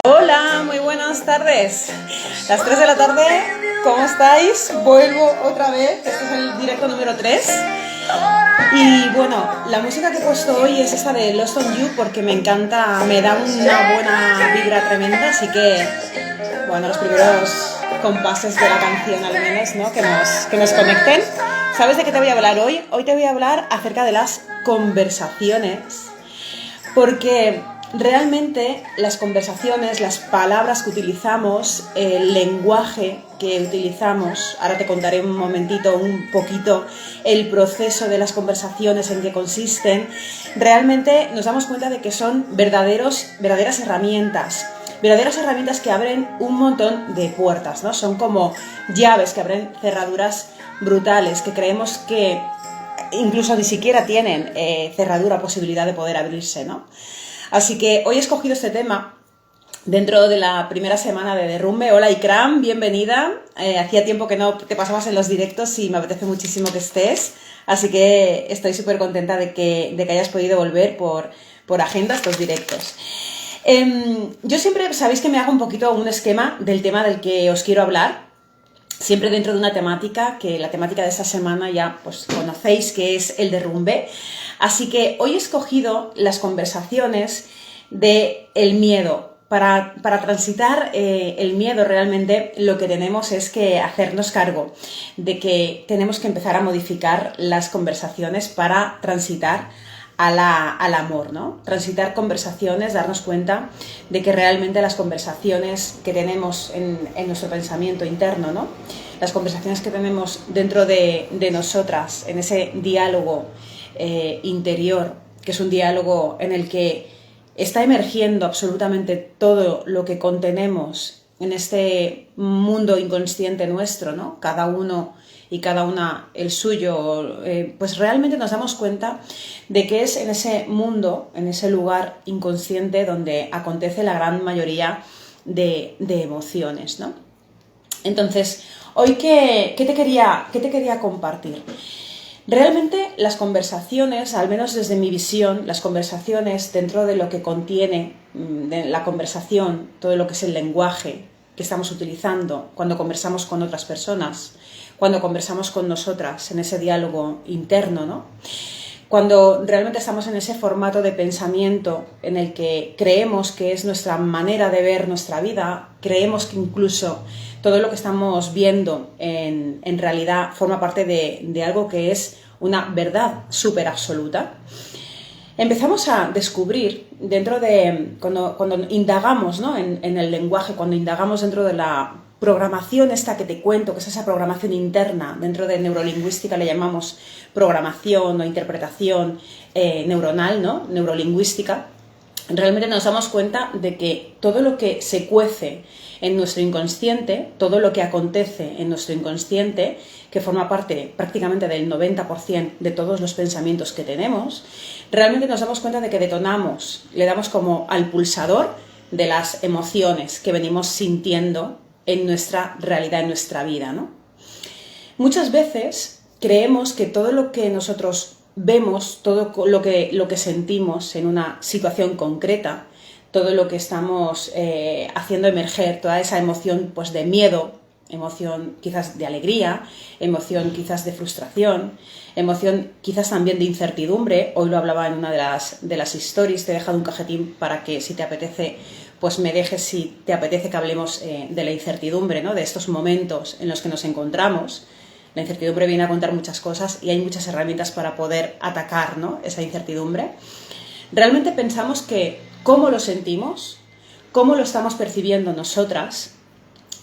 Hola, muy buenas tardes. Las 3 de la tarde, ¿cómo estáis? Vuelvo otra vez, este es el directo número 3. Y bueno, la música que he puesto hoy es esta de Lost on You porque me encanta, me da una buena vibra tremenda, así que, bueno, los primeros compases de la canción al menos, ¿no? Que nos conecten. ¿Sabes de qué te voy a hablar hoy? Hoy te voy a hablar acerca de las conversaciones, porque realmente las conversaciones, las palabras que utilizamos, el lenguaje que utilizamos, ahora te contaré un momentito, un poquito el proceso de las conversaciones, en qué consisten, realmente nos damos cuenta de que son verdaderas herramientas que abren un montón de puertas, ¿no? Son como llaves que abren cerraduras brutales, que creemos que incluso ni siquiera tienen cerradura, posibilidad de poder abrirse, ¿no? Así que hoy he escogido este tema dentro de la primera semana de Derrumbe. Hola Ikram, bienvenida. Hacía tiempo que no te pasabas en los directos y me apetece muchísimo que estés. Así que estoy súper contenta de que hayas podido volver por agenda a estos directos. Yo siempre, sabéis que me hago un poquito un esquema del tema del que os quiero hablar. Siempre dentro de una temática, que la temática de esta semana ya pues conocéis, que es el derrumbe. Así que hoy he escogido las conversaciones del miedo. Para transitar el miedo realmente lo que tenemos es que hacernos cargo de que tenemos que empezar a modificar las conversaciones para transitar al amor, ¿no? Transitar conversaciones, darnos cuenta de que realmente las conversaciones que tenemos en nuestro pensamiento interno, ¿no? Las conversaciones que tenemos dentro de nosotras, en ese diálogo interior, que es un diálogo en el que está emergiendo absolutamente todo lo que contenemos en este mundo inconsciente nuestro, ¿no? Cada uno y cada una el suyo, pues realmente nos damos cuenta de que es en ese mundo, en ese lugar inconsciente donde acontece la gran mayoría de emociones, ¿no? Entonces, hoy ¿qué te quería compartir? Realmente las conversaciones, al menos desde mi visión, las conversaciones dentro de lo que contiene de la conversación, todo lo que es el lenguaje que estamos utilizando cuando conversamos con otras personas, cuando conversamos con nosotras en ese diálogo interno, ¿no? Cuando realmente estamos en ese formato de pensamiento en el que creemos que es nuestra manera de ver nuestra vida, creemos que incluso todo lo que estamos viendo en realidad forma parte de algo que es una verdad súper absoluta, empezamos a descubrir dentro de, cuando indagamos, ¿no? en el lenguaje, cuando indagamos dentro de la programación esta que te cuento, que es esa programación interna, dentro de neurolingüística le llamamos programación o interpretación neuronal, ¿no? Neurolingüística, realmente nos damos cuenta de que todo lo que se cuece en nuestro inconsciente, todo lo que acontece en nuestro inconsciente, que forma parte prácticamente del 90% de todos los pensamientos que tenemos, realmente nos damos cuenta de que detonamos, le damos como al pulsador de las emociones que venimos sintiendo en nuestra realidad, en nuestra vida, ¿no? Muchas veces creemos que todo lo que nosotros vemos, todo lo que sentimos en una situación concreta, todo lo que estamos haciendo emerger, toda esa emoción pues, de miedo, emoción quizás de alegría, emoción quizás de frustración, emoción quizás también de incertidumbre. Hoy lo hablaba en una de las stories, te he dejado un cajetín para que si te apetece, pues me dejes si te apetece que hablemos de la incertidumbre, ¿no? De estos momentos en los que nos encontramos. La incertidumbre viene a contar muchas cosas y hay muchas herramientas para poder atacar, ¿no? Esa incertidumbre. Realmente pensamos que cómo lo sentimos, cómo lo estamos percibiendo nosotras,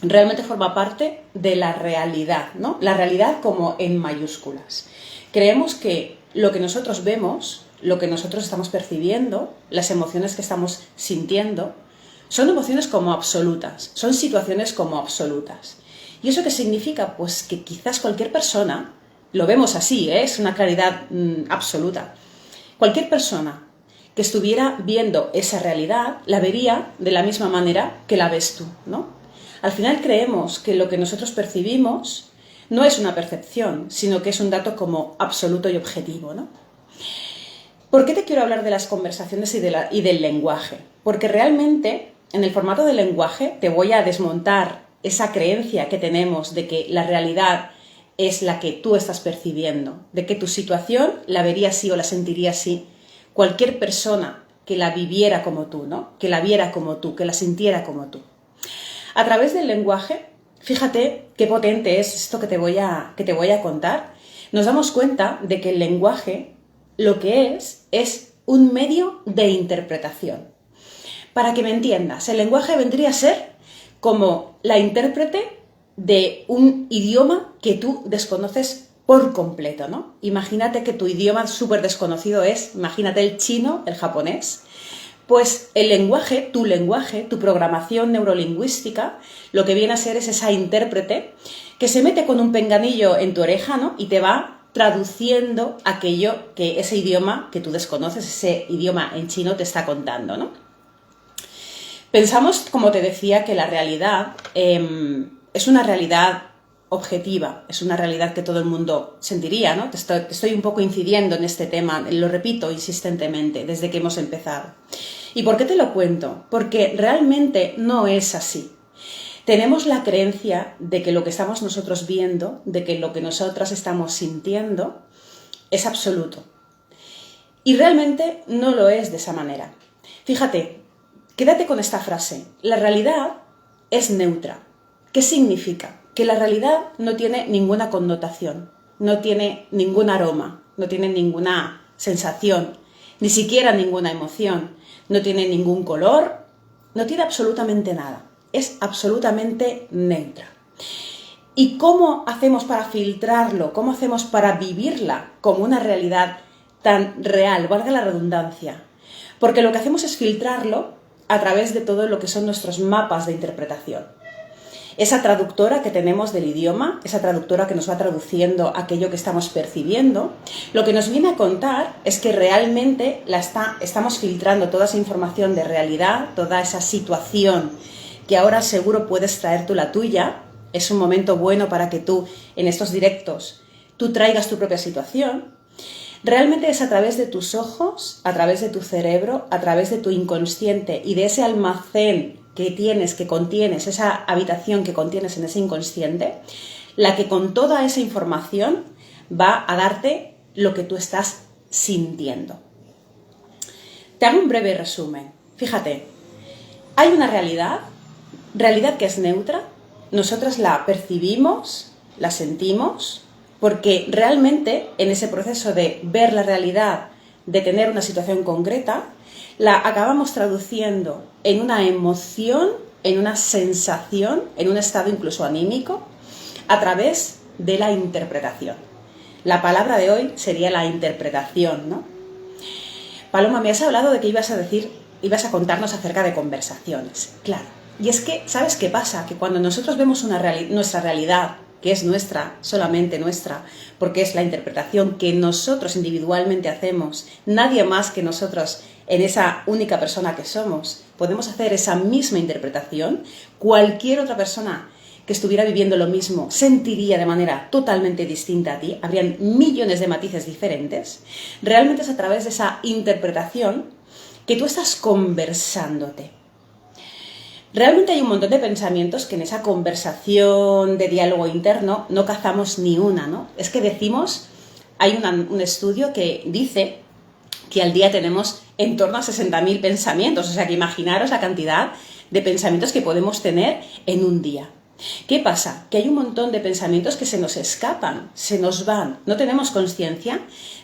realmente forma parte de la realidad, ¿no? La realidad como en mayúsculas. Creemos que lo que nosotros vemos, lo que nosotros estamos percibiendo, las emociones que estamos sintiendo, son emociones como absolutas, son situaciones como absolutas. ¿Y eso qué significa? Pues que quizás cualquier persona, lo vemos así, es una claridad absoluta, cualquier persona que estuviera viendo esa realidad la vería de la misma manera que la ves tú, ¿no? Al final creemos que lo que nosotros percibimos no es una percepción, sino que es un dato como absoluto y objetivo, ¿no? ¿Por qué te quiero hablar de las conversaciones y del lenguaje? Porque realmente en el formato del lenguaje te voy a desmontar esa creencia que tenemos de que la realidad es la que tú estás percibiendo, de que tu situación la vería así o la sentiría así cualquier persona que la viviera como tú, ¿no? Que la viera como tú, que la sintiera como tú. A través del lenguaje, fíjate qué potente es esto que te voy a contar. Nos damos cuenta de que el lenguaje lo que es un medio de interpretación. Para que me entiendas, el lenguaje vendría a ser como la intérprete de un idioma que tú desconoces por completo, ¿no? Imagínate que tu idioma súper desconocido es, imagínate el chino, el japonés. Pues el lenguaje, tu programación neurolingüística, lo que viene a ser es esa intérprete que se mete con un pinganillo en tu oreja, ¿no? Y te va traduciendo aquello que ese idioma que tú desconoces, ese idioma en chino te está contando, ¿no? Pensamos, como te decía, que la realidad es una realidad objetiva, es una realidad que todo el mundo sentiría, ¿no? Te estoy un poco incidiendo en este tema, lo repito insistentemente desde que hemos empezado. ¿Y por qué te lo cuento? Porque realmente no es así. Tenemos la creencia de que lo que estamos nosotros viendo, de que lo que nosotras estamos sintiendo, es absoluto. Y realmente no lo es de esa manera. Fíjate, quédate con esta frase. La realidad es neutra. ¿Qué significa? Que la realidad no tiene ninguna connotación, no tiene ningún aroma, no tiene ninguna sensación, ni siquiera ninguna emoción, no tiene ningún color, no tiene absolutamente nada. Es absolutamente neutra. ¿Y cómo hacemos para filtrarlo? ¿Cómo hacemos para vivirla como una realidad tan real? Valga la redundancia. Porque lo que hacemos es filtrarlo a través de todo lo que son nuestros mapas de interpretación. Esa traductora que tenemos del idioma, esa traductora que nos va traduciendo aquello que estamos percibiendo, lo que nos viene a contar es que realmente estamos filtrando toda esa información de realidad, toda esa situación que ahora seguro puedes traer tú la tuya. Es un momento bueno para que tú, en estos directos, tú traigas tu propia situación. Realmente es a través de tus ojos, a través de tu cerebro, a través de tu inconsciente y de ese almacén que contienes, esa habitación que contienes en ese inconsciente, la que con toda esa información va a darte lo que tú estás sintiendo. Te hago un breve resumen. Fíjate, hay una realidad que es neutra, nosotras la percibimos, la sentimos, porque realmente en ese proceso de ver la realidad, de tener una situación concreta, la acabamos traduciendo en una emoción, en una sensación, en un estado incluso anímico, a través de la interpretación. La palabra de hoy sería la interpretación, ¿no? Paloma, me has hablado de que ibas a contarnos acerca de conversaciones. Claro. Y es que, ¿sabes qué pasa? Que cuando nosotros vemos nuestra realidad, que es nuestra, solamente nuestra, porque es la interpretación que nosotros individualmente hacemos, nadie más que nosotros en esa única persona que somos, podemos hacer esa misma interpretación, cualquier otra persona que estuviera viviendo lo mismo sentiría de manera totalmente distinta a ti, habrían millones de matices diferentes. Realmente es a través de esa interpretación que tú estás conversándote. Realmente hay un montón de pensamientos que en esa conversación de diálogo interno no cazamos ni una, ¿no? Es que decimos, hay un estudio que dice que al día tenemos en torno a 60.000 pensamientos, o sea que imaginaros la cantidad de pensamientos que podemos tener en un día. ¿Qué pasa? Que hay un montón de pensamientos que se nos escapan, se nos van, no tenemos conciencia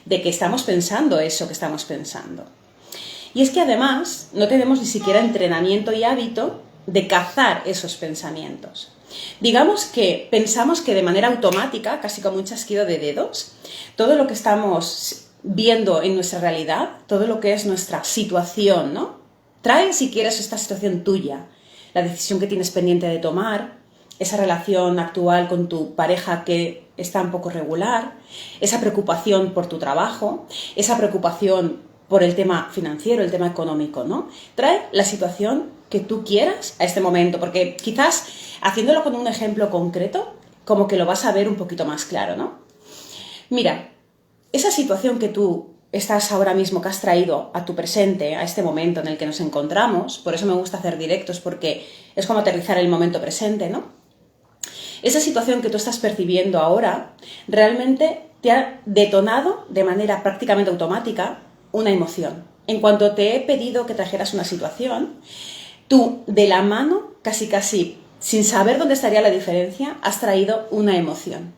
de que estamos pensando eso que estamos pensando. Y es que además no tenemos ni siquiera entrenamiento y hábito de cazar esos pensamientos. Digamos que pensamos que de manera automática, casi como un chasquido de dedos, todo lo que estamos viendo en nuestra realidad, todo lo que es nuestra situación, ¿no? Trae, si quieres, esta situación tuya, la decisión que tienes pendiente de tomar, esa relación actual con tu pareja que está un poco regular, esa preocupación por tu trabajo, esa preocupación por el tema financiero, el tema económico, ¿no? Trae la situación que tú quieras a este momento, porque quizás haciéndolo con un ejemplo concreto, como que lo vas a ver un poquito más claro, ¿no? Mira, esa situación que tú estás ahora mismo, que has traído a tu presente, a este momento en el que nos encontramos. Por eso me gusta hacer directos, porque es como aterrizar el momento presente, ¿no? Esa situación que tú estás percibiendo ahora realmente te ha detonado de manera prácticamente automática una emoción. En cuanto te he pedido que trajeras una situación, tú de la mano, casi sin saber dónde estaría la diferencia, has traído una emoción.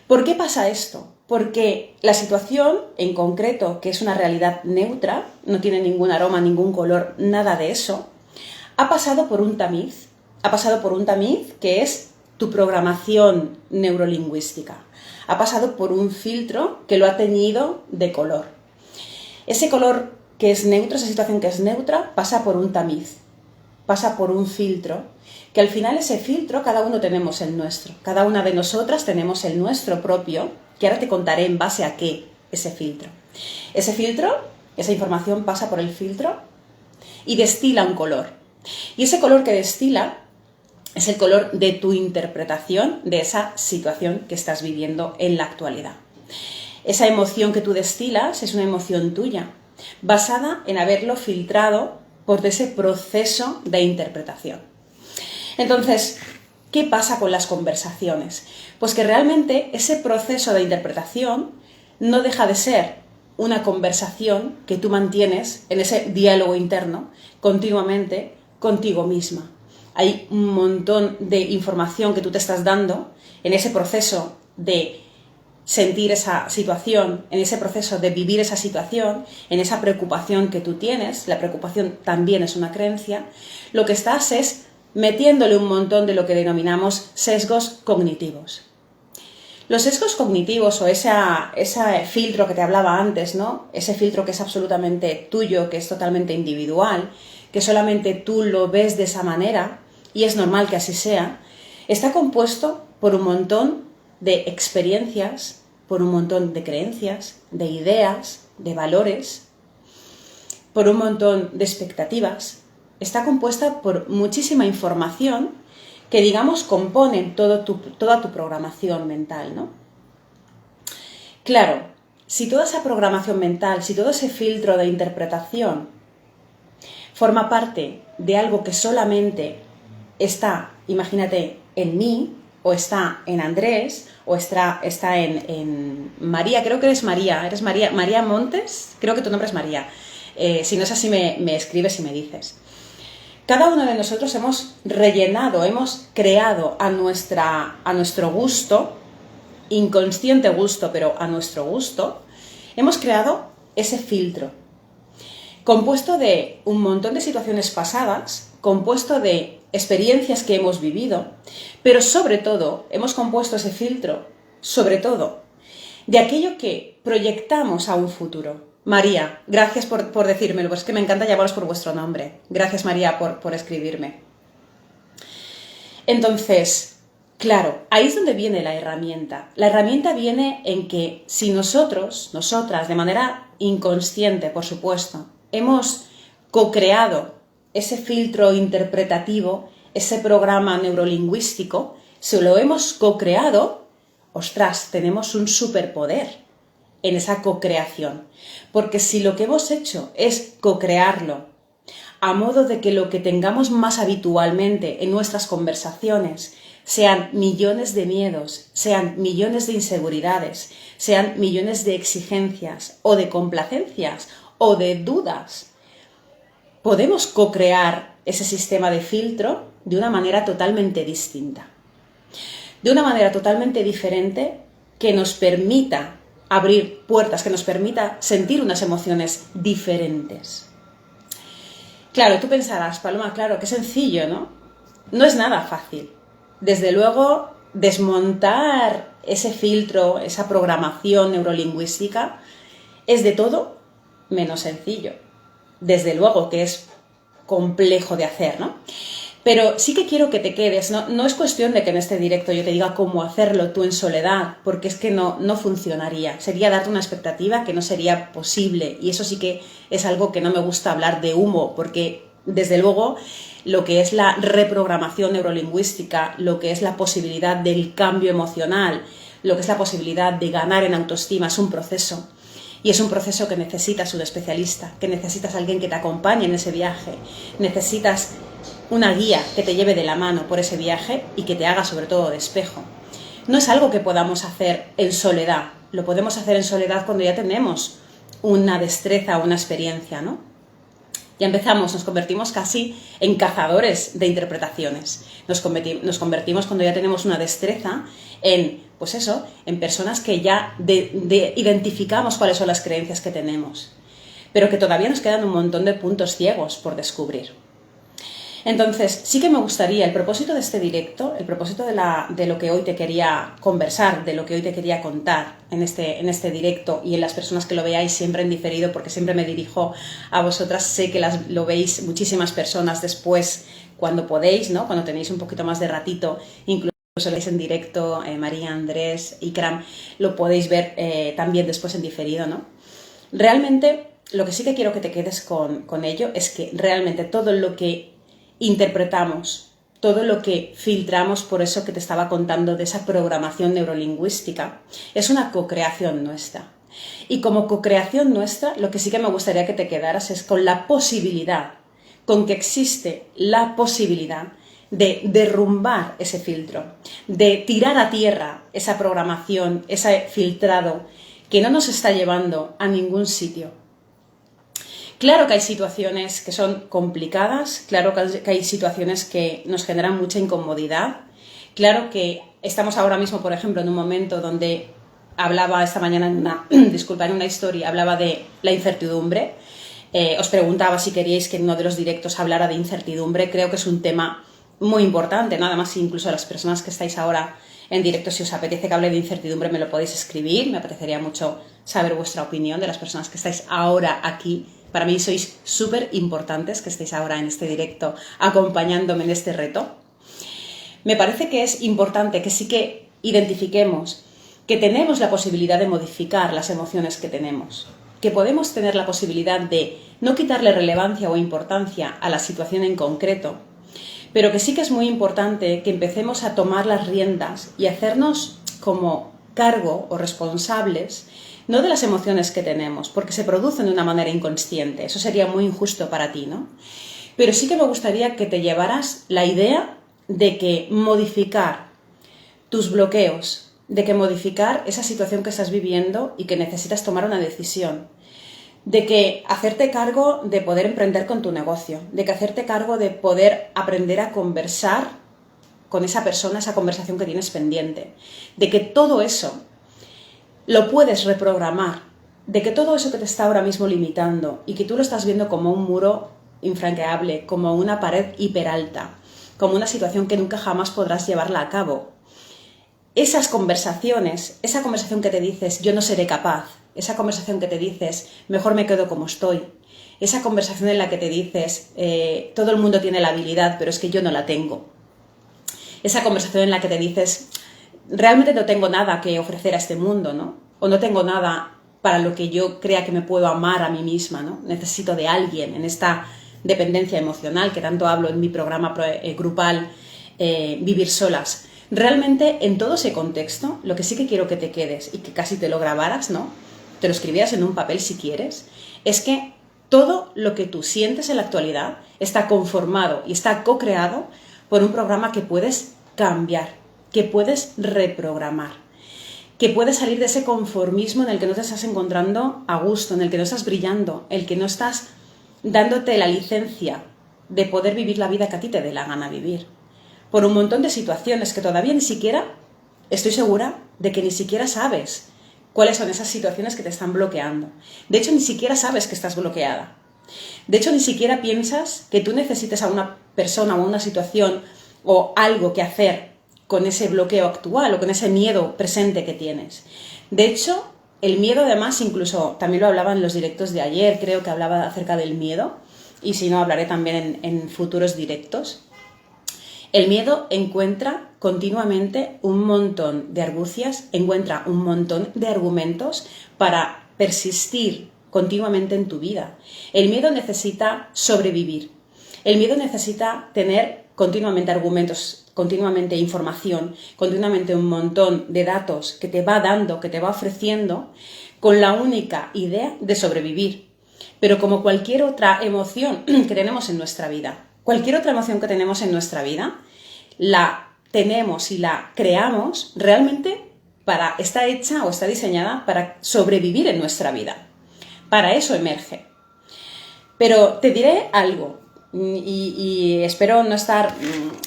¿Por qué pasa esto? Porque la situación en concreto, que es una realidad neutra, no tiene ningún aroma, ningún color, nada de eso, ha pasado por un tamiz. Ha pasado por un tamiz que es tu programación neurolingüística. Ha pasado por un filtro que lo ha teñido de color. Ese color que es neutro, esa situación que es neutra, pasa por un tamiz, pasa por un filtro, que al final ese filtro cada uno tenemos el nuestro. Cada una de nosotras tenemos el nuestro propio, que ahora te contaré en base a qué ese filtro. Ese filtro, esa información pasa por el filtro y destila un color. Y ese color que destila es el color de tu interpretación de esa situación que estás viviendo en la actualidad. Esa emoción que tú destilas es una emoción tuya, basada en haberlo filtrado por ese proceso de interpretación. Entonces, ¿qué pasa con las conversaciones? Pues que realmente ese proceso de interpretación no deja de ser una conversación que tú mantienes en ese diálogo interno continuamente contigo misma. Hay un montón de información que tú te estás dando en ese proceso de sentir esa situación, en ese proceso de vivir esa situación, en esa preocupación que tú tienes. La preocupación también es una creencia. Lo que estás es metiéndole un montón de lo que denominamos sesgos cognitivos. Los sesgos cognitivos o ese filtro que te hablaba antes, ¿no? Ese filtro que es absolutamente tuyo, que es totalmente individual, que solamente tú lo ves de esa manera, y es normal que así sea, está compuesto por un montón de experiencias, por un montón de creencias, de ideas, de valores, por un montón de expectativas. Está compuesta por muchísima información que, digamos, componen toda tu programación mental, ¿no? Claro, si toda esa programación mental, si todo ese filtro de interpretación forma parte de algo que solamente está, imagínate, en mí, o está en Andrés, o está en María, creo que eres María Montes, creo que tu nombre es María. Si no es así, me escribes y me dices. Cada uno de nosotros hemos rellenado, hemos creado a nuestro gusto, inconsciente gusto, pero a nuestro gusto, hemos creado ese filtro, compuesto de un montón de situaciones pasadas, compuesto de experiencias que hemos vivido, pero sobre todo hemos compuesto ese filtro, sobre todo, de aquello que proyectamos a un futuro. María, gracias por decírmelo, pues es que me encanta llamaros por vuestro nombre. Gracias, María, por escribirme. Entonces, claro, ahí es donde viene la herramienta. La herramienta viene en que si nosotras, de manera inconsciente, por supuesto, hemos co-creado ese filtro interpretativo, ese programa neurolingüístico, si lo hemos co-creado, ostras, tenemos un superpoder en esa co-creación. Porque si lo que hemos hecho es co-crearlo a modo de que lo que tengamos más habitualmente en nuestras conversaciones sean millones de miedos, sean millones de inseguridades, sean millones de exigencias o de complacencias o de dudas, podemos co-crear ese sistema de filtro de una manera totalmente distinta, de una manera totalmente diferente, que nos permita abrir puertas, que nos permita sentir unas emociones diferentes. Claro, tú pensarás, Paloma, claro, qué sencillo, ¿no? No es nada fácil. Desde luego, desmontar ese filtro, esa programación neurolingüística, es de todo menos sencillo. Desde luego que es complejo de hacer, ¿no? Pero sí que quiero que te quedes, no es cuestión de que en este directo yo te diga cómo hacerlo tú en soledad, porque es que no funcionaría. Sería darte una expectativa que no sería posible, y eso sí que es algo que no me gusta hablar de humo, porque desde luego lo que es la reprogramación neurolingüística, lo que es la posibilidad del cambio emocional, lo que es la posibilidad de ganar en autoestima es un proceso. Y es un proceso que necesitas un especialista, que necesitas alguien que te acompañe en ese viaje, necesitas una guía que te lleve de la mano por ese viaje y que te haga sobre todo de espejo. No es algo que podamos hacer en soledad, lo podemos hacer en soledad cuando ya tenemos una destreza o una experiencia, ¿no? Ya empezamos, nos convertimos casi en cazadores de interpretaciones. Nos convertimos cuando ya tenemos una destreza en, pues eso, en personas que ya identificamos cuáles son las creencias que tenemos, pero que todavía nos quedan un montón de puntos ciegos por descubrir. Entonces, sí que me gustaría, el propósito de este directo, el propósito de lo que hoy te quería conversar, de lo que hoy te quería contar en este directo y en las personas que lo veáis siempre en diferido, porque siempre me dirijo a vosotras, sé que lo veis muchísimas personas después cuando podéis, ¿no? Cuando tenéis un poquito más de ratito, incluso lo veis en directo, María, Andrés, Ikram, lo podéis ver también después en diferido, ¿no? Realmente, lo que sí que quiero que te quedes con ello es que realmente todo lo que interpretamos, todo lo que filtramos, por eso que te estaba contando de esa programación neurolingüística, es una co-creación nuestra. Y como co-creación nuestra, lo que sí que me gustaría que te quedaras es con la posibilidad, con que existe la posibilidad de derrumbar ese filtro, de tirar a tierra esa programación, ese filtrado que no nos está llevando a ningún sitio. Claro que hay situaciones que son complicadas, claro que hay situaciones que nos generan mucha incomodidad, claro que estamos ahora mismo, por ejemplo, en un momento donde hablaba esta mañana en una historia, hablaba de la incertidumbre. Os preguntaba si queríais que en uno de los directos hablara de incertidumbre. Creo que es un tema muy importante, nada más incluso a las personas que estáis ahora en directo, si os apetece que hable de incertidumbre me lo podéis escribir, me apetecería mucho saber vuestra opinión de las personas que estáis ahora aquí. Para mí sois súper importantes que estéis ahora en este directo acompañándome en este reto. Me parece que es importante que sí que identifiquemos que tenemos la posibilidad de modificar las emociones que tenemos, que podemos tener la posibilidad de no quitarle relevancia o importancia a la situación en concreto, pero que sí que es muy importante que empecemos a tomar las riendas y hacernos como cargo o responsables no de las emociones que tenemos, porque se producen de una manera inconsciente, eso sería muy injusto para ti, ¿no? Pero sí que me gustaría que te llevaras la idea de que modificar tus bloqueos, de que modificar esa situación que estás viviendo y que necesitas tomar una decisión, de que hacerte cargo de poder emprender con tu negocio, de que hacerte cargo de poder aprender a conversar con esa persona, esa conversación que tienes pendiente, de que todo eso lo puedes reprogramar, de que todo eso que te está ahora mismo limitando y que tú lo estás viendo como un muro infranqueable, como una pared hiperalta, como una situación que nunca jamás podrás llevarla a cabo. Esas conversaciones, esa conversación que te dices yo no seré capaz, esa conversación que te dices mejor me quedo como estoy, esa conversación en la que te dices todo el mundo tiene la habilidad pero es que yo no la tengo, esa conversación en la que te dices realmente no tengo nada que ofrecer a este mundo, ¿no? O no tengo nada para lo que yo crea que me puedo amar a mí misma, ¿no? Necesito de alguien en esta dependencia emocional que tanto hablo en mi programa grupal Vivir Solas. Realmente en todo ese contexto, lo que sí que quiero que te quedes y que casi te lo grabaras, ¿no? Te lo escribieras en un papel si quieres, es que todo lo que tú sientes en la actualidad está conformado y está co-creado por un programa que puedes cambiar, que puedes reprogramar, que puedes salir de ese conformismo en el que no te estás encontrando a gusto, en el que no estás brillando, en el que no estás dándote la licencia de poder vivir la vida que a ti te dé la gana vivir. Por un montón de situaciones que todavía ni siquiera, estoy segura de que ni siquiera sabes cuáles son esas situaciones que te están bloqueando. De hecho, ni siquiera sabes que estás bloqueada. De hecho, ni siquiera piensas que tú necesites a una persona o una situación o algo que hacer con ese bloqueo actual o con ese miedo presente que tienes. De hecho, el miedo además, incluso también lo hablaba en los directos de ayer, creo que hablaba acerca del miedo, y si no hablaré también en futuros directos. El miedo encuentra continuamente un montón de argucias, encuentra un montón de argumentos para persistir continuamente en tu vida. El miedo necesita sobrevivir. El miedo necesita tener continuamente argumentos, continuamente información, continuamente un montón de datos que te va dando, que te va ofreciendo, con la única idea de sobrevivir. Pero como cualquier otra emoción que tenemos en nuestra vida, la tenemos y la creamos realmente está hecha o está diseñada para sobrevivir en nuestra vida. Para eso emerge. Pero te diré algo, y espero no estar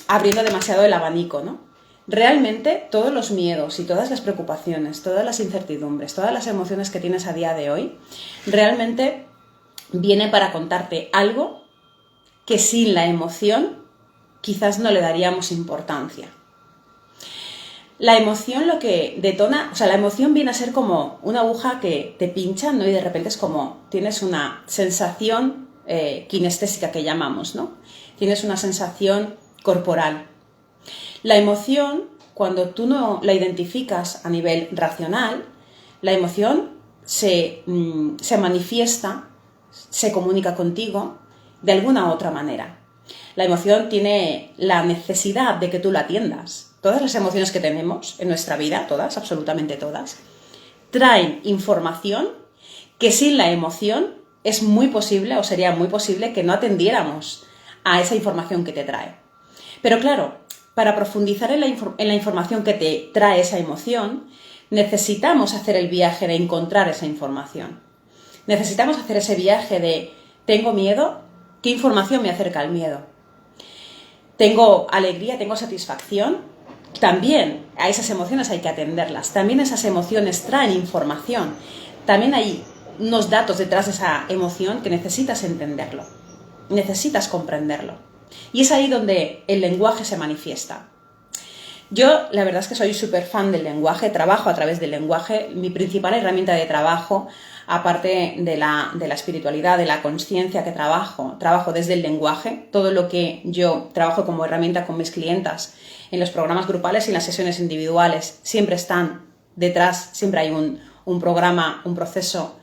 abriendo demasiado el abanico, ¿no? Realmente todos los miedos y todas las preocupaciones, todas las incertidumbres, todas las emociones que tienes a día de hoy, realmente viene para contarte algo que sin la emoción quizás no le daríamos importancia. La emoción lo que detona, la emoción viene a ser como una aguja que te pincha, ¿no? Y de repente es como tienes una sensación kinestésica que llamamos, ¿no? Tienes una sensación corporal. La emoción, cuando tú no la identificas a nivel racional, la emoción se manifiesta, se comunica contigo de alguna u otra manera. La emoción tiene la necesidad de que tú la atiendas. Todas las emociones que tenemos en nuestra vida, todas, absolutamente todas, traen información que sin la emoción es muy posible o sería muy posible que no atendiéramos a esa información que te trae. Pero claro, para profundizar en la información que te trae esa emoción, necesitamos hacer el viaje de encontrar esa información. Necesitamos hacer ese viaje de ¿tengo miedo? ¿Qué información me acerca al miedo? ¿Tengo alegría? ¿Tengo satisfacción? También a esas emociones hay que atenderlas. También esas emociones traen información. También hay unos datos detrás de esa emoción que necesitas entenderlo. Necesitas comprenderlo. Y es ahí donde el lenguaje se manifiesta. Yo, la verdad es que soy súper fan del lenguaje, trabajo a través del lenguaje. Mi principal herramienta de trabajo, aparte de la espiritualidad, de la consciencia que trabajo desde el lenguaje. Todo lo que yo trabajo como herramienta con mis clientas en los programas grupales y en las sesiones individuales siempre están detrás, siempre hay un programa, un proceso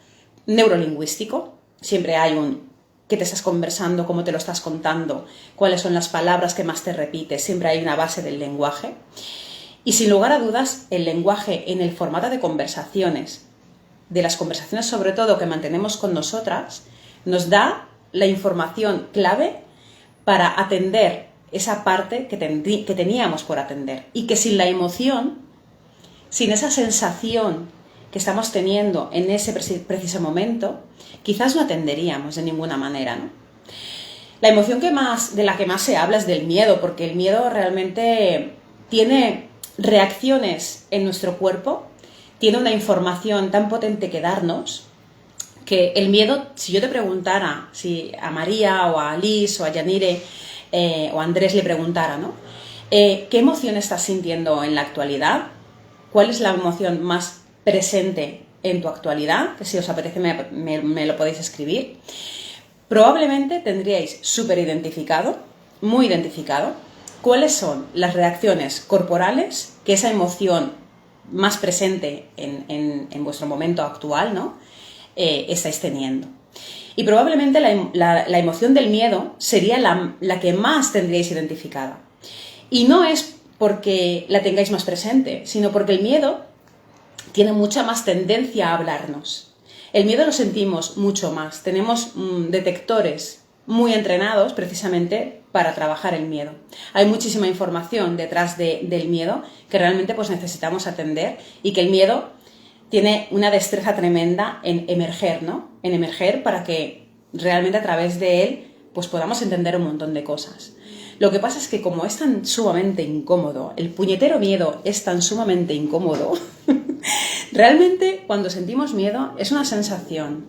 neurolingüístico, siempre hay qué te estás conversando, cómo te lo estás contando, cuáles son las palabras que más te repites, siempre hay una base del lenguaje. Y sin lugar a dudas, el lenguaje en el formato de conversaciones, de las conversaciones sobre todo que mantenemos con nosotras, nos da la información clave para atender esa parte que teníamos por atender. Y que sin la emoción, sin esa sensación que estamos teniendo en ese preciso momento, quizás no atenderíamos de ninguna manera, ¿no? La emoción de la que más se habla es del miedo, porque el miedo realmente tiene reacciones en nuestro cuerpo, tiene una información tan potente que darnos, que el miedo, si yo te preguntara, si a María o a Liz o a Yanire o a Andrés le preguntara, ¿no? ¿Qué emoción estás sintiendo en la actualidad? ¿Cuál es la emoción más presente en tu actualidad? Que si os apetece me lo podéis escribir. Probablemente tendríais súper identificado, muy identificado, cuáles son las reacciones corporales que esa emoción más presente en vuestro momento actual, ¿no? Estáis teniendo. Y probablemente la emoción del miedo sería la que más tendríais identificada. Y no es porque la tengáis más presente, sino porque el miedo tiene mucha más tendencia a hablarnos. El miedo lo sentimos mucho más. Tenemos detectores muy entrenados precisamente para trabajar el miedo. Hay muchísima información detrás del miedo que realmente pues necesitamos atender, y que el miedo tiene una destreza tremenda en emerger, ¿no? En emerger para que realmente a través de él pues podamos entender un montón de cosas. Lo que pasa es que como es tan sumamente incómodo, el puñetero miedo es tan sumamente incómodo, realmente cuando sentimos miedo es una sensación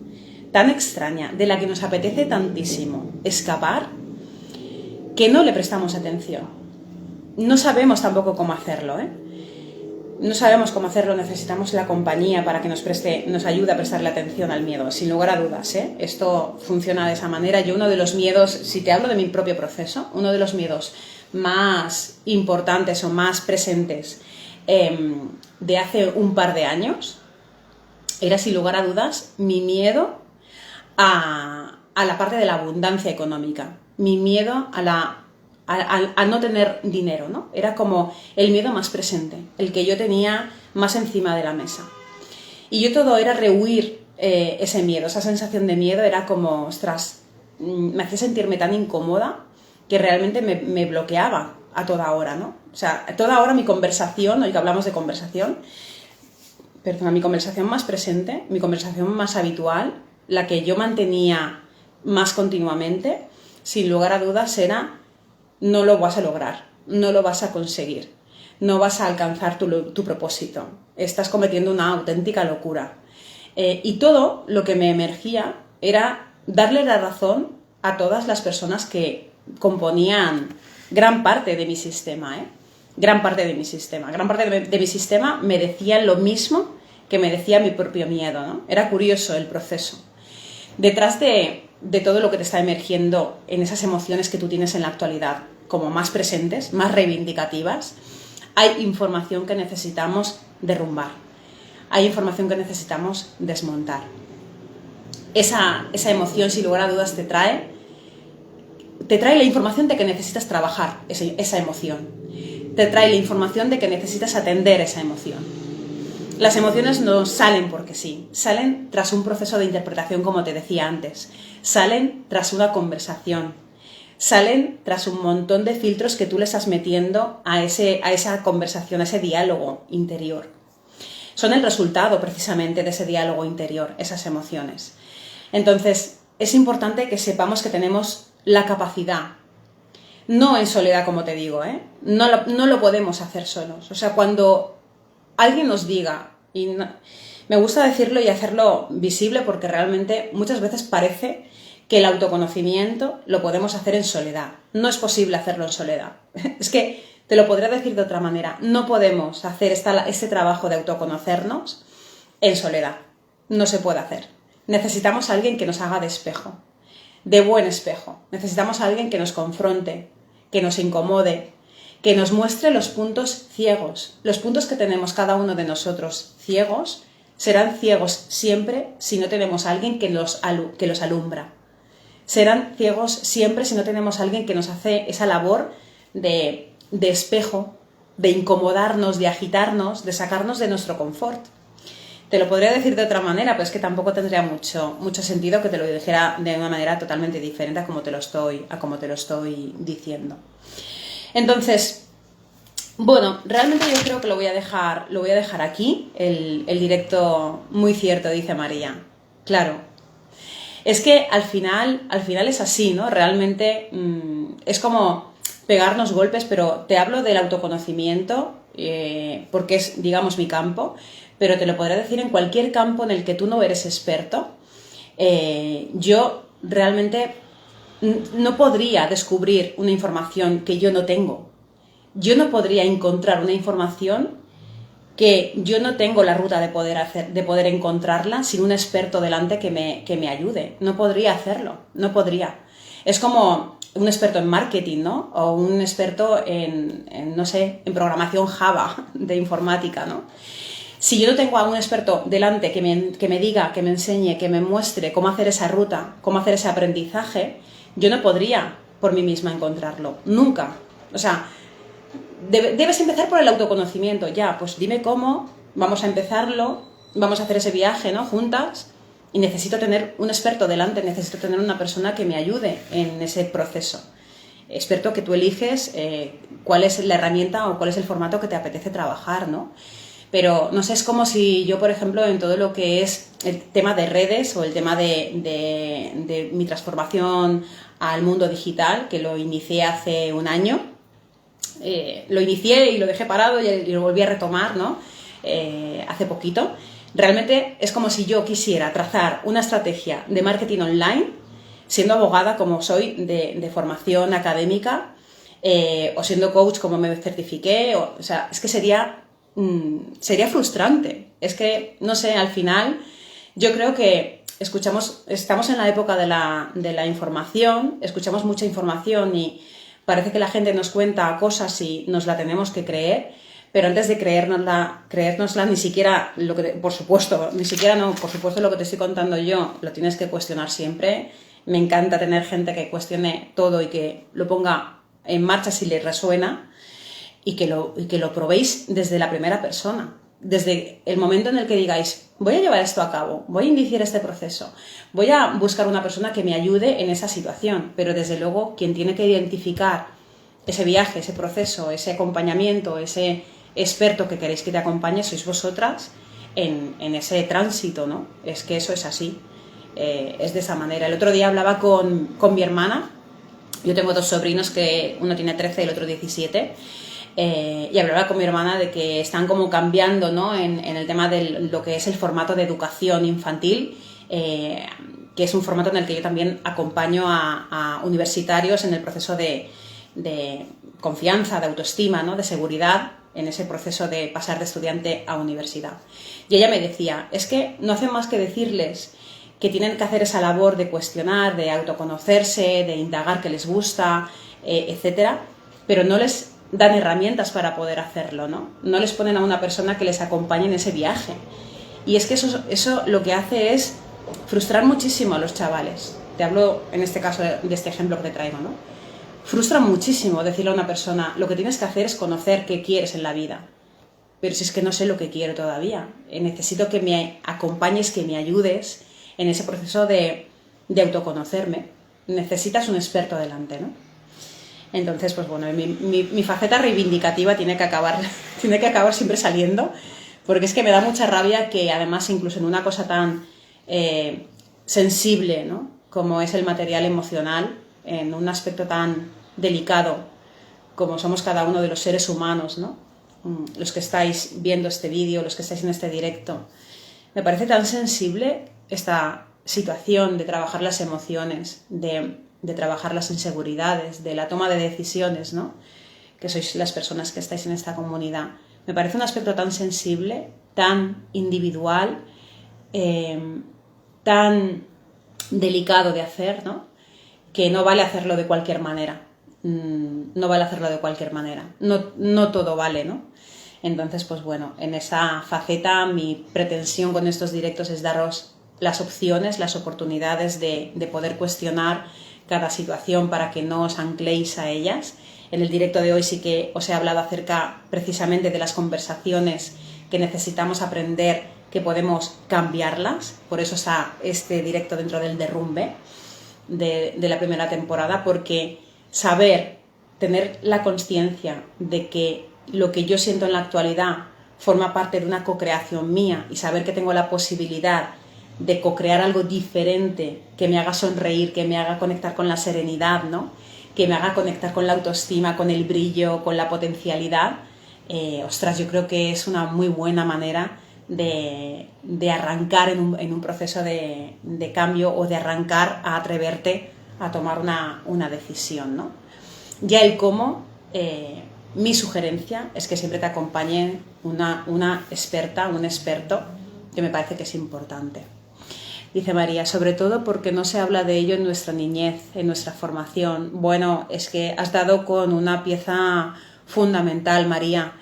tan extraña de la que nos apetece tantísimo escapar que no le prestamos atención. No sabemos tampoco cómo hacerlo, ¿eh? No sabemos cómo hacerlo, necesitamos la compañía para que nos ayude a prestarle atención al miedo, sin lugar a dudas, ¿eh? Esto funciona de esa manera. Yo uno de los miedos, si te hablo de mi propio proceso, uno de los miedos más importantes o más presentes de hace un par de años era, sin lugar a dudas, mi miedo a la parte de la abundancia económica, mi miedo a no tener dinero, ¿no? Era como el miedo más presente, el que yo tenía más encima de la mesa. Y yo todo era rehuir ese miedo, esa sensación de miedo era como, ostras, me hacía sentirme tan incómoda que realmente me bloqueaba a toda hora, ¿no? O sea, a toda hora mi conversación, hoy que hablamos de conversación, perdona, mi conversación más presente, mi conversación más habitual, la que yo mantenía más continuamente, sin lugar a dudas era, no lo vas a lograr, no lo vas a conseguir, no vas a alcanzar tu propósito, estás cometiendo una auténtica locura. Y todo lo que me emergía era darle la razón a todas las personas que componían gran parte de mi sistema, gran parte de mi sistema. Gran parte de mi sistema me decían lo mismo que me decía mi propio miedo, ¿no? Era curioso el proceso. Detrás de todo lo que te está emergiendo en esas emociones que tú tienes en la actualidad, como más presentes, más reivindicativas, hay información que necesitamos derrumbar. Hay información que necesitamos desmontar. Esa emoción, sin lugar a dudas, te trae la información de que necesitas trabajar esa emoción. Te trae la información de que necesitas atender esa emoción. Las emociones no salen porque sí, salen tras un proceso de interpretación, como te decía antes, salen tras una conversación, salen tras un montón de filtros que tú le estás metiendo a esa conversación, a ese diálogo interior. Son el resultado precisamente de ese diálogo interior, esas emociones. Entonces, es importante que sepamos que tenemos la capacidad, no en soledad, como te digo, no lo podemos hacer solos. O sea, cuando alguien nos diga, y no, me gusta decirlo y hacerlo visible porque realmente muchas veces parece que el autoconocimiento lo podemos hacer en soledad. No es posible hacerlo en soledad. Es que te lo podría decir de otra manera. No podemos hacer este trabajo de autoconocernos en soledad. No se puede hacer. Necesitamos a alguien que nos haga de espejo, de buen espejo. Necesitamos a alguien que nos confronte, que nos incomode, que nos muestre los puntos ciegos. Los puntos que tenemos cada uno de nosotros ciegos serán ciegos siempre si no tenemos a alguien que los alumbra. Serán ciegos siempre si no tenemos a alguien que nos hace esa labor de espejo, de incomodarnos, de agitarnos, de sacarnos de nuestro confort. Te lo podría decir de otra manera, pero es que tampoco tendría mucho sentido que te lo dijera de una manera totalmente diferente a como te lo estoy diciendo. Entonces, bueno, realmente yo creo que lo voy a dejar aquí, el directo. Muy cierto, dice María. Claro, es que al final es así, ¿no? Realmente es como pegarnos golpes, pero te hablo del autoconocimiento porque es, digamos, mi campo, pero te lo podré decir en cualquier campo en el que tú no eres experto. Yo realmente no podría descubrir una información que yo no tengo. Yo no podría encontrar una información que yo no tengo la ruta de poder encontrarla sin un experto delante que me ayude. No podría hacerlo, no podría. Es como un experto en marketing, ¿no? O un experto no sé, en programación Java de informática, ¿no? Si yo no tengo a un experto delante que me diga, que me enseñe, que me muestre cómo hacer esa ruta, cómo hacer ese aprendizaje, yo no podría por mí misma encontrarlo. Nunca. O sea, debes empezar por el autoconocimiento. Ya, pues dime cómo, vamos a empezarlo, vamos a hacer ese viaje, ¿no? Juntas. Y necesito tener un experto delante, necesito tener una persona que me ayude en ese proceso. Experto que tú eliges cuál es la herramienta o cuál es el formato que te apetece trabajar, ¿no? Pero no sé, es como si yo, por ejemplo, en todo lo que es el tema de redes o el tema de mi transformación al mundo digital, que lo inicié hace un año, lo inicié y lo dejé parado y lo volví a retomar, ¿no? Hace poquito. Realmente es como si yo quisiera trazar una estrategia de marketing online, siendo abogada como soy de formación académica, o siendo coach como me certifiqué, o sea, es que sería frustrante. Es que, no sé, al final yo creo que estamos en la época de la información, escuchamos mucha información y parece que la gente nos cuenta cosas y nos la tenemos que creer, pero antes de creérnosla ni siquiera por supuesto lo que te estoy contando yo lo tienes que cuestionar siempre. Me encanta tener gente que cuestione todo y que lo ponga en marcha si le resuena y que lo probéis desde la primera persona. desde el momento en el que digáis, voy a llevar esto a cabo, voy a iniciar este proceso, voy a buscar una persona que me ayude en esa situación, pero desde luego quien tiene que identificar ese viaje, ese proceso, ese acompañamiento, ese experto que queréis que te acompañe, sois vosotras en ese tránsito, ¿no? Es que eso es así, es de esa manera. El otro día hablaba con mi hermana, yo tengo 2 sobrinos, que uno tiene 13 y el otro 17, y hablaba con mi hermana de que están como cambiando, ¿no? en el tema de lo que es el formato de educación infantil, que es un formato en el que yo también acompaño a universitarios en el proceso de confianza, de autoestima, ¿no? De seguridad, en ese proceso de pasar de estudiante a universidad. Y ella me decía, es que no hacen más que decirles que tienen que hacer esa labor de cuestionar, de autoconocerse, de indagar qué les gusta, etcétera, pero no les dan herramientas para poder hacerlo, ¿no? No les ponen a una persona que les acompañe en ese viaje. Y es que eso lo que hace es frustrar muchísimo a los chavales. Te hablo en este caso de este ejemplo que te traigo, ¿no? Frustra muchísimo decirle a una persona, lo que tienes que hacer es conocer qué quieres en la vida. Pero si es que no sé lo que quiero todavía, necesito que me acompañes, que me ayudes en ese proceso de autoconocerme. Necesitas un experto delante, ¿no? Entonces, pues bueno, mi faceta reivindicativa tiene que acabar siempre saliendo, porque es que me da mucha rabia que además incluso en una cosa tan sensible, ¿no? Como es el material emocional, en un aspecto tan delicado como somos cada uno de los seres humanos, ¿no? Los que estáis viendo este vídeo, los que estáis en este directo, me parece tan sensible esta situación de trabajar las emociones, de trabajar las inseguridades, de la toma de decisiones, ¿no? Que sois las personas que estáis en esta comunidad. Me parece un aspecto tan sensible, tan individual, tan delicado de hacer, ¿no? Que no vale hacerlo de cualquier manera. No vale hacerlo de cualquier manera. No todo vale, ¿no? Entonces, pues bueno, en esa faceta mi pretensión con estos directos es daros las opciones, las oportunidades de poder cuestionar cada situación para que no os ancléis a ellas. En el directo de hoy sí que os he hablado acerca precisamente de las conversaciones que necesitamos aprender, que podemos cambiarlas. Por eso está este directo dentro del derrumbe de la primera temporada, porque saber, tener la conciencia de que lo que yo siento en la actualidad forma parte de una co-creación mía y saber que tengo la posibilidad de co-crear algo diferente que me haga sonreír, que me haga conectar con la serenidad, ¿no? Que me haga conectar con la autoestima, con el brillo, con la potencialidad, ostras, yo creo que es una muy buena manera de arrancar en un proceso de cambio, o de arrancar a atreverte a tomar una decisión, ¿no? Ya el cómo, mi sugerencia es que siempre te acompañe una experta, un experto, que me parece que es importante. Dice María, sobre todo porque no se habla de ello en nuestra niñez, en nuestra formación. Bueno, es que has dado con una pieza fundamental, María.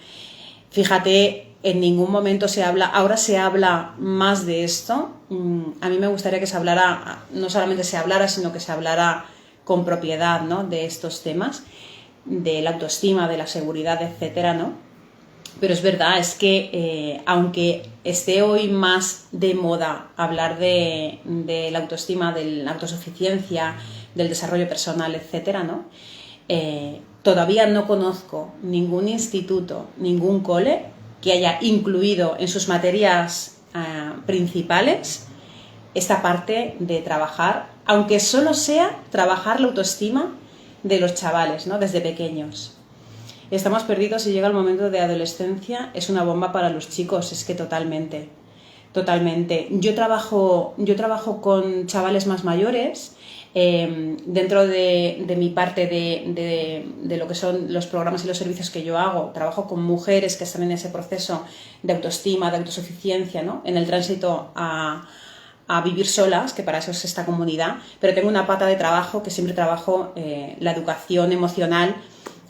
Fíjate, en ningún momento se habla, ahora se habla más de esto. A mí me gustaría que se hablara, no solamente se hablara, sino que se hablara con propiedad, ¿no? De estos temas, de la autoestima, de la seguridad, etcétera, ¿no? Pero es verdad, es que aunque esté hoy más de moda hablar de la autoestima, de la autosuficiencia, del desarrollo personal, etcétera, ¿no? Todavía no conozco ningún instituto, ningún cole que haya incluido en sus materias principales esta parte de trabajar, aunque solo sea trabajar la autoestima de los chavales, ¿no? Desde pequeños. Estamos perdidos y llega el momento de adolescencia, es una bomba para los chicos, es que totalmente. Yo trabajo con chavales más mayores, dentro de mi parte de lo que son los programas y los servicios que yo hago. Trabajo con mujeres que están en ese proceso de autoestima, de autosuficiencia, ¿no? En el tránsito a vivir solas, que para eso es esta comunidad, pero tengo una pata de trabajo que siempre trabajo la educación emocional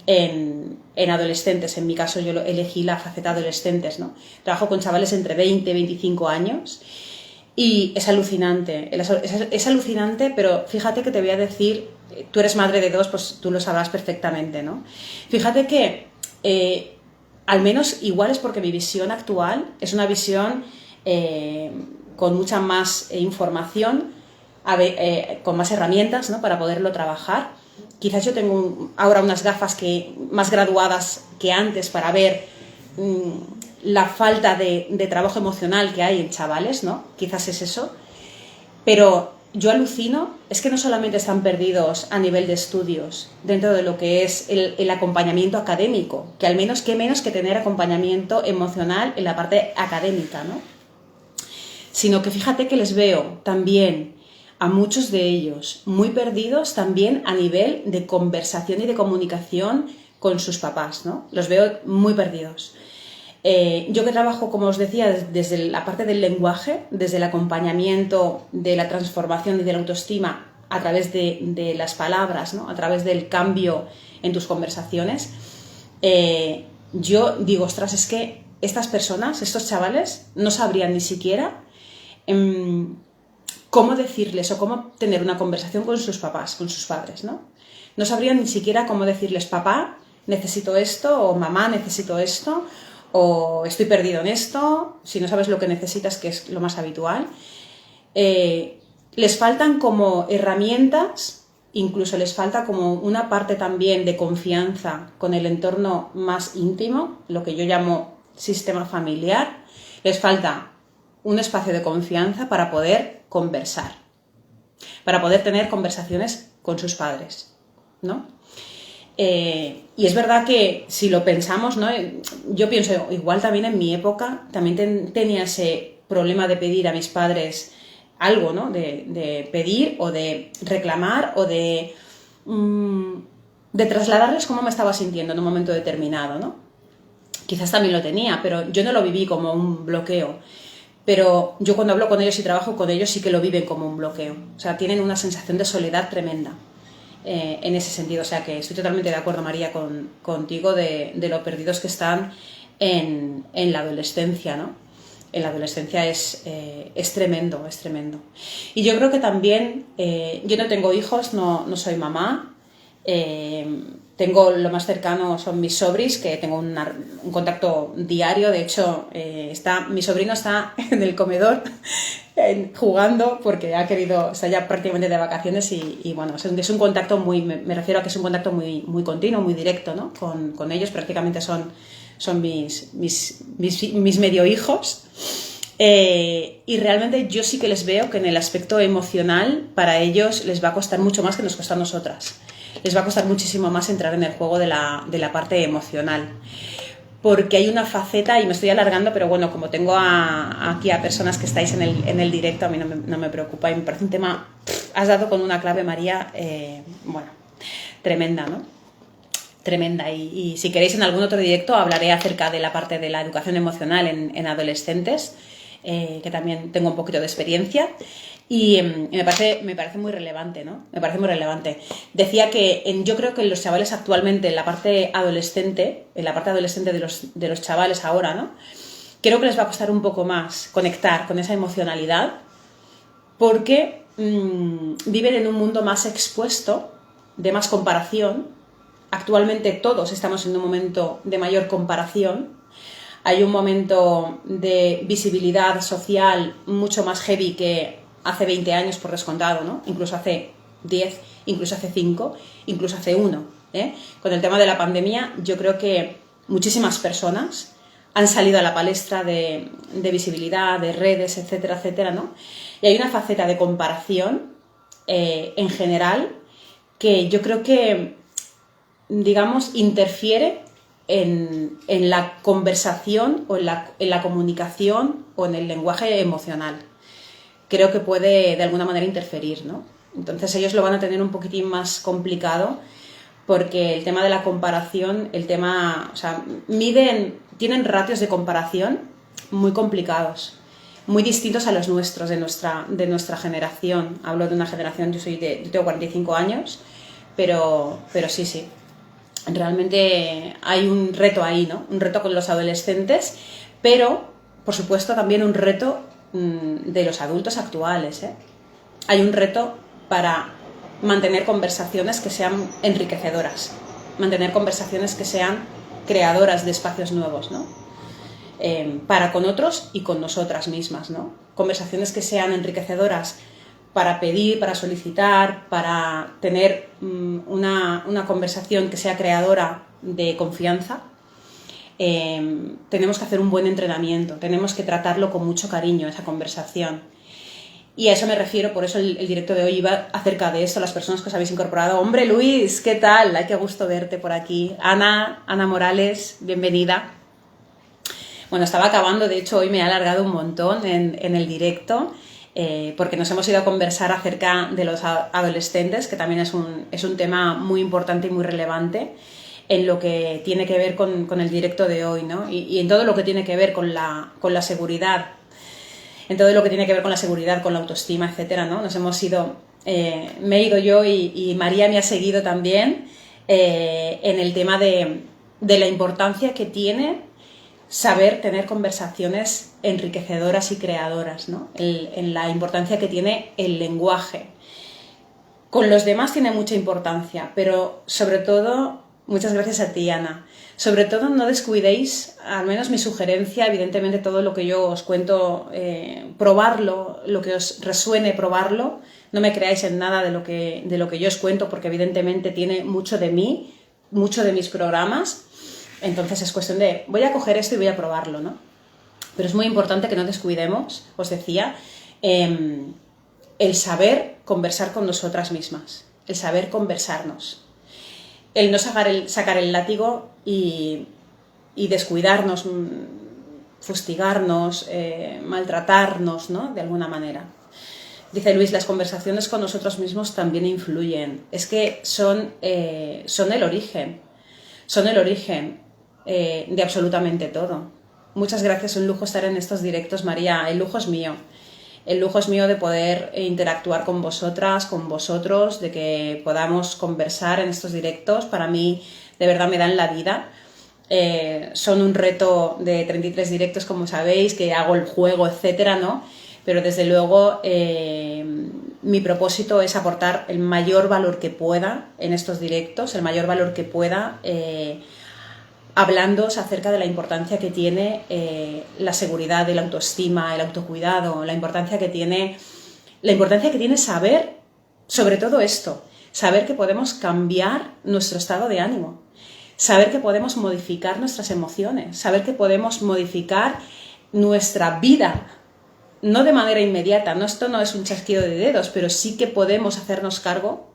en adolescentes. En mi caso yo elegí la faceta adolescentes, ¿no? Trabajo con chavales entre 20 y 25 años y es alucinante, es alucinante, pero fíjate que te voy a decir, tú eres madre de 2, pues tú lo sabrás perfectamente, ¿no? Fíjate que al menos igual es porque mi visión actual es una visión con mucha más información, con más herramientas, ¿no?, para poderlo trabajar. Quizás yo tengo ahora unas gafas más graduadas que antes para ver la falta de trabajo emocional que hay en chavales, ¿no? Quizás es eso. Pero yo alucino, es que no solamente están perdidos a nivel de estudios, dentro de lo que es el acompañamiento académico, que al menos, qué menos que tener acompañamiento emocional en la parte académica, ¿no? Sino que fíjate que les veo también a muchos de ellos muy perdidos también a nivel de conversación y de comunicación con sus papás, ¿no? Los veo muy perdidos. Yo que trabajo, como os decía, desde la parte del lenguaje, desde el acompañamiento de la transformación y de la autoestima a través de las palabras, ¿no?, a través del cambio en tus conversaciones, yo digo, ostras, es que estas personas, estos chavales, no sabrían ni siquiera cómo decirles o cómo tener una conversación con sus papás, con sus padres, ¿no? No sabrían ni siquiera cómo decirles, papá, necesito esto, o mamá, necesito esto, o estoy perdido en esto, si no sabes lo que necesitas, que es lo más habitual. Les faltan como herramientas, incluso les falta como una parte también de confianza con el entorno más íntimo, lo que yo llamo sistema familiar. Les falta un espacio de confianza para poder conversar, para poder tener conversaciones con sus padres, ¿no? Y es verdad que si lo pensamos, ¿no?, yo pienso, igual también en mi época también tenía ese problema de pedir a mis padres algo, ¿no?, de pedir o de reclamar o de trasladarles cómo me estaba sintiendo en un momento determinado, ¿no? Quizás también lo tenía, pero yo no lo viví como un bloqueo. Pero yo cuando hablo con ellos y trabajo con ellos sí que lo viven como un bloqueo. O sea, tienen una sensación de soledad tremenda. En ese sentido, o sea que estoy totalmente de acuerdo, María, contigo de lo perdidos que están en la adolescencia, ¿no? En la adolescencia es tremendo, es tremendo. Y yo creo que también, yo no tengo hijos, no soy mamá, tengo lo más cercano son mis sobris, que tengo un contacto diario. De hecho, mi sobrino está en el comedor jugando porque está ya prácticamente de vacaciones y bueno, es un contacto me refiero a que es un contacto muy, muy continuo, muy directo, ¿no?, con ellos. Prácticamente son mis medio hijos. Y realmente yo sí que les veo que en el aspecto emocional para ellos les va a costar mucho más que nos cuesta a nosotras. Les va a costar muchísimo más entrar en el juego de la parte emocional, porque hay una faceta, y me estoy alargando, pero bueno, como tengo aquí a personas que estáis en el directo, a mí no me preocupa, y me parece un tema, has dado con una clave, María, bueno, tremenda, ¿no? Tremenda. Y si queréis en algún otro directo hablaré acerca de la parte de la educación emocional en adolescentes, que también tengo un poquito de experiencia. Y me parece muy relevante, ¿no? Me parece muy relevante. Decía que yo creo que los chavales actualmente, en la parte adolescente de los chavales ahora, ¿no?, creo que les va a costar un poco más conectar con esa emocionalidad porque viven en un mundo más expuesto, de más comparación. Actualmente todos estamos en un momento de mayor comparación. Hay un momento de visibilidad social mucho más heavy que hace 20 años, por descontado, ¿no? Incluso hace 10, incluso hace 5, incluso hace 1. Con el tema de la pandemia, yo creo que muchísimas personas han salido a la palestra de visibilidad, de redes, etcétera, etcétera, ¿no? Y hay una faceta de comparación en general que yo creo que, digamos, interfiere en la conversación o en la comunicación o en el lenguaje emocional. Creo que puede de alguna manera interferir, ¿no? Entonces ellos lo van a tener un poquitín más complicado porque el tema de la comparación, o sea, tienen ratios de comparación muy complicados, muy distintos a los nuestros, de nuestra generación. Hablo de una generación, yo tengo 45 años, pero sí. Realmente hay un reto ahí, ¿no? Un reto con los adolescentes, pero, por supuesto, también un reto de los adultos actuales, ¿eh? Hay un reto para mantener conversaciones que sean enriquecedoras, mantener conversaciones que sean creadoras de espacios nuevos, ¿no? Para con otros y con nosotras mismas, ¿no? Conversaciones que sean enriquecedoras para pedir, para solicitar, para tener una conversación que sea creadora de confianza. Tenemos que hacer un buen entrenamiento, tenemos que tratarlo con mucho cariño, esa conversación. Y a eso me refiero, por eso el directo de hoy iba acerca de eso, las personas que os habéis incorporado. ¡Hombre, Luis! ¿Qué tal? ¡Ay, qué gusto verte por aquí! Ana Morales, bienvenida. Bueno, estaba acabando, de hecho hoy me he alargado un montón en el directo, porque nos hemos ido a conversar acerca de los adolescentes, que también es un tema muy importante y muy relevante en lo que tiene que ver con el directo de hoy, ¿no? Y en todo lo que tiene que ver con la seguridad, en todo lo que tiene que ver con la seguridad, con la autoestima, etcétera, ¿no? Nos hemos ido, me he ido yo y María me ha seguido también en el tema de la importancia que tiene saber tener conversaciones enriquecedoras y creadoras, ¿no? En la importancia que tiene el lenguaje. Con los demás tiene mucha importancia, pero sobre todo, muchas gracias a ti, Ana, sobre todo no descuidéis, al menos mi sugerencia, evidentemente todo lo que yo os cuento, probarlo, lo que os resuene, probarlo, no me creáis en nada de lo que yo os cuento, porque evidentemente tiene mucho de mí, mucho de mis programas. Entonces es cuestión de, voy a coger esto y voy a probarlo, ¿no? Pero es muy importante que no descuidemos, os decía, el saber conversar con nosotras mismas, el saber conversarnos, el no sacar el látigo y descuidarnos, fustigarnos, maltratarnos, ¿no? De alguna manera. Dice Luis, las conversaciones con nosotros mismos también influyen. Es que son el origen. Son el origen de absolutamente todo. Muchas gracias, un lujo estar en estos directos, María. El lujo es mío. El lujo es mío de poder interactuar con vosotras, con vosotros, de que podamos conversar en estos directos. Para mí, de verdad, me dan la vida. Son un reto de 33 directos, como sabéis, que hago el juego, etcétera, ¿no? Pero desde luego mi propósito es aportar el mayor valor que pueda en estos directos, el mayor valor que pueda hablándoos acerca de la importancia que tiene la seguridad, la autoestima, el autocuidado, la importancia que tiene saber, sobre todo esto, saber que podemos cambiar nuestro estado de ánimo, saber que podemos modificar nuestras emociones, saber que podemos modificar nuestra vida, no de manera inmediata, esto no es un chasquido de dedos, pero sí que podemos hacernos cargo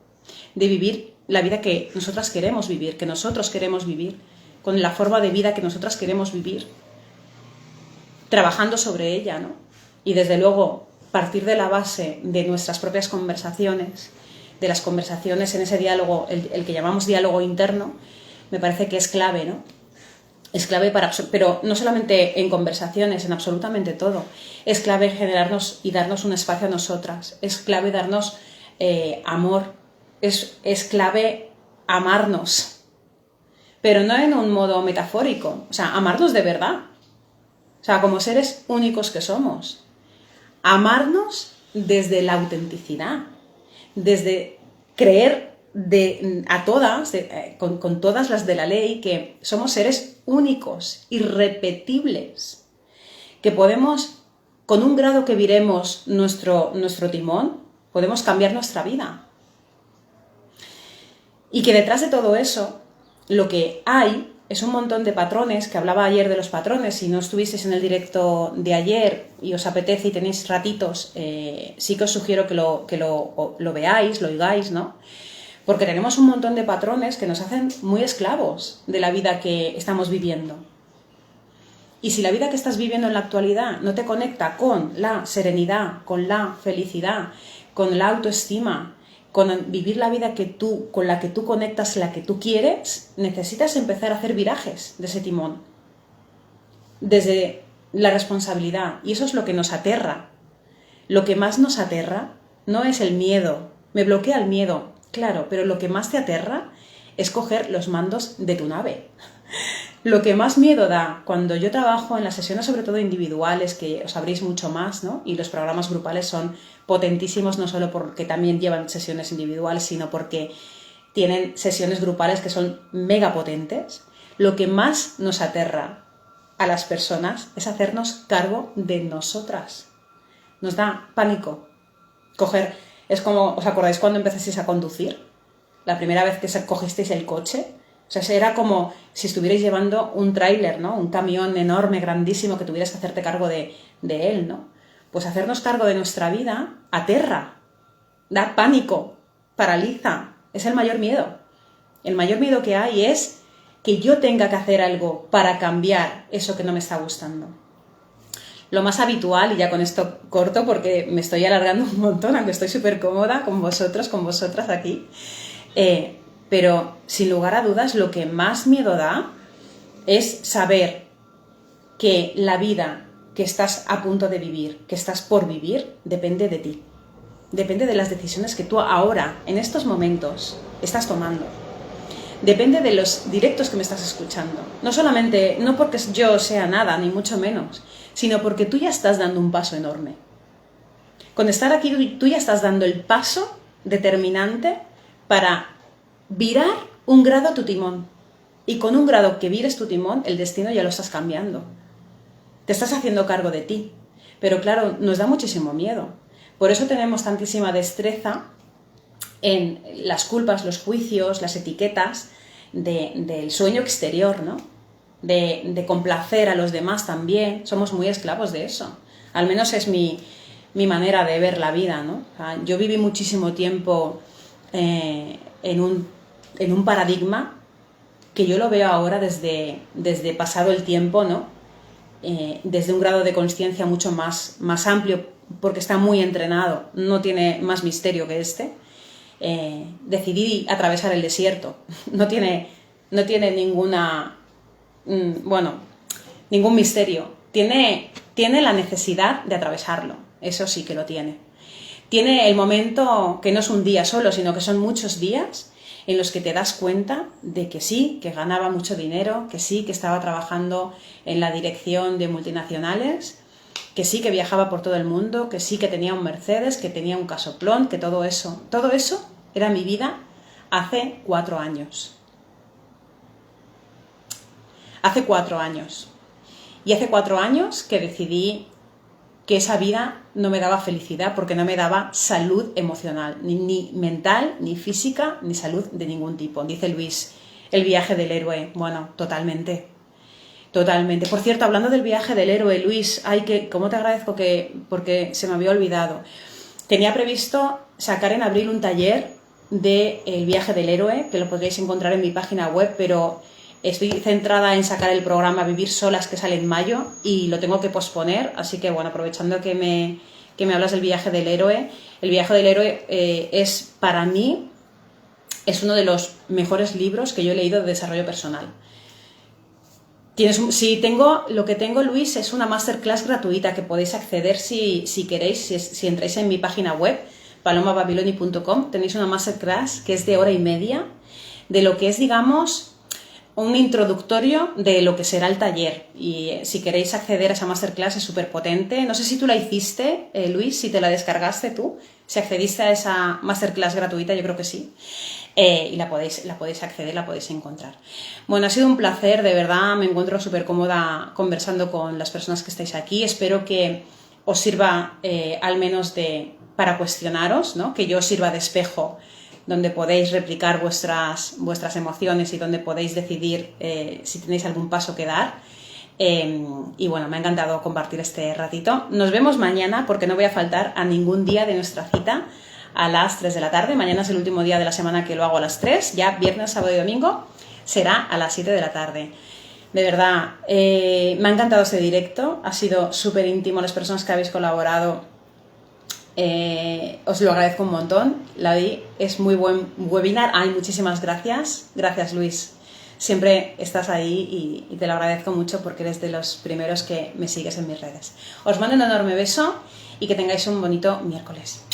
de vivir la vida que nosotras queremos vivir, que nosotros queremos vivir, con la forma de vida que nosotras queremos vivir, trabajando sobre ella, ¿no? Y desde luego partir de la base de nuestras propias conversaciones, de las conversaciones en ese diálogo, el que llamamos diálogo interno, me parece que es clave, ¿no? Es clave pero no solamente en conversaciones, en absolutamente todo. Es clave generarnos y darnos un espacio a nosotras. Es clave darnos amor. Es clave amarnos. Pero no en un modo metafórico. O sea, amarnos de verdad. O sea, como seres únicos que somos. Amarnos desde la autenticidad. Desde creer a todas, con todas las de la ley, que somos seres únicos, irrepetibles, que podemos, con un grado que viremos nuestro timón, podemos cambiar nuestra vida. Y que detrás de todo eso, lo que hay es un montón de patrones, que hablaba ayer de los patrones. Si no estuvisteis en el directo de ayer y os apetece y tenéis ratitos, sí que os sugiero que lo veáis, lo oigáis, ¿no? Porque tenemos un montón de patrones que nos hacen muy esclavos de la vida que estamos viviendo. Y si la vida que estás viviendo en la actualidad no te conecta con la serenidad, con la felicidad, con la autoestima, con vivir la vida con la que tú conectas, la que tú quieres, necesitas empezar a hacer virajes de ese timón. Desde la responsabilidad. Y eso es lo que nos aterra. Lo que más nos aterra no es el miedo. Me bloquea el miedo. Claro, pero lo que más te aterra es coger los mandos de tu nave. Lo que más miedo da cuando yo trabajo en las sesiones, sobre todo individuales, que os sabréis mucho más, ¿no? Y los programas grupales son potentísimos, no solo porque también llevan sesiones individuales, sino porque tienen sesiones grupales que son mega potentes. lo que más nos aterra a las personas es hacernos cargo de nosotras. Nos da pánico coger, es como, ¿os acordáis cuando empezasteis a conducir? La primera vez que cogisteis el coche, o sea, era como si estuvierais llevando un tráiler, ¿no? Un camión enorme, grandísimo, que tuvieras que hacerte cargo de él, ¿no? Pues hacernos cargo de nuestra vida aterra, da pánico, paraliza, es el mayor miedo. El mayor miedo que hay es que yo tenga que hacer algo para cambiar eso que no me está gustando. Lo más habitual, y ya con esto corto porque me estoy alargando un montón, aunque estoy súper cómoda con vosotros, con vosotras aquí, pero sin lugar a dudas lo que más miedo da es saber que la vida que estás a punto de vivir, que estás por vivir, depende de ti. Depende de las decisiones que tú ahora, en estos momentos, estás tomando. Depende de los directos que me estás escuchando. No solamente, no porque yo sea nada, ni mucho menos, sino porque tú ya estás dando un paso enorme. Con estar aquí, tú ya estás dando el paso determinante para virar un grado a tu timón. Y con un grado que vires tu timón, el destino ya lo estás cambiando. Te estás haciendo cargo de ti. Pero claro, nos da muchísimo miedo. Por eso tenemos tantísima destreza en las culpas, los juicios, las etiquetas del sueño exterior, ¿no? De complacer a los demás también. Somos muy esclavos de eso. Al menos es mi manera de ver la vida, ¿no? O sea, yo viví muchísimo tiempo en un paradigma que yo lo veo ahora desde pasado el tiempo, ¿no? Desde un grado de conciencia mucho más amplio, porque está muy entrenado, no tiene más misterio que este. Decidí atravesar el desierto, no tiene ningún misterio, tiene la necesidad de atravesarlo, eso sí que lo tiene. Tiene el momento que no es un día solo, sino que son muchos días en los que te das cuenta de que sí, que ganaba mucho dinero, que sí, que estaba trabajando en la dirección de multinacionales, que sí, que viajaba por todo el mundo, que sí, que tenía un Mercedes, que tenía un casoplón, que todo eso era mi vida hace 4 años. Hace 4 años. Y hace 4 años que decidí que esa vida no me daba felicidad porque no me daba salud emocional, ni mental, ni física, ni salud de ningún tipo. Dice Luis, el viaje del héroe. Bueno, totalmente. Totalmente. Por cierto, hablando del viaje del héroe, Luis, cómo te agradezco porque se me había olvidado. Tenía previsto sacar en abril un taller del viaje del héroe, que lo podréis encontrar en mi página web, pero estoy centrada en sacar el programa Vivir Solas, que sale en mayo, y lo tengo que posponer, así que bueno, aprovechando que me hablas del viaje del héroe, el viaje del héroe es, para mí, es uno de los mejores libros que yo he leído de desarrollo personal. Lo que tengo, Luis, es una masterclass gratuita que podéis acceder si queréis, si entráis en mi página web, palomababiloni.com, tenéis una masterclass que es de 1h30, de lo que es, digamos, un introductorio de lo que será el taller. Y si queréis acceder a esa masterclass es súper potente. No sé si tú la hiciste, Luis, si te la descargaste tú, si accediste a esa masterclass gratuita, yo creo que sí. Y la podéis acceder, la podéis encontrar. Bueno, ha sido un placer, de verdad, me encuentro súper cómoda conversando con las personas que estáis aquí. Espero que os sirva al menos para cuestionaros, ¿no? Que yo os sirva de espejo donde podéis replicar vuestras emociones y donde podéis decidir si tenéis algún paso que dar. Y bueno, me ha encantado compartir este ratito. Nos vemos mañana porque no voy a faltar a ningún día de nuestra cita a las 3 de la tarde. Mañana es el último día de la semana que lo hago a las 3. Ya viernes, sábado y domingo será a las 7 de la tarde. De verdad, me ha encantado este directo. Ha sido súper íntimo. Las personas que habéis colaborado, os lo agradezco un montón. Es muy buen webinar. Ay, muchísimas gracias. Gracias, Luis. Siempre estás ahí y te lo agradezco mucho porque eres de los primeros que me sigues en mis redes. Os mando un enorme beso y que tengáis un bonito miércoles.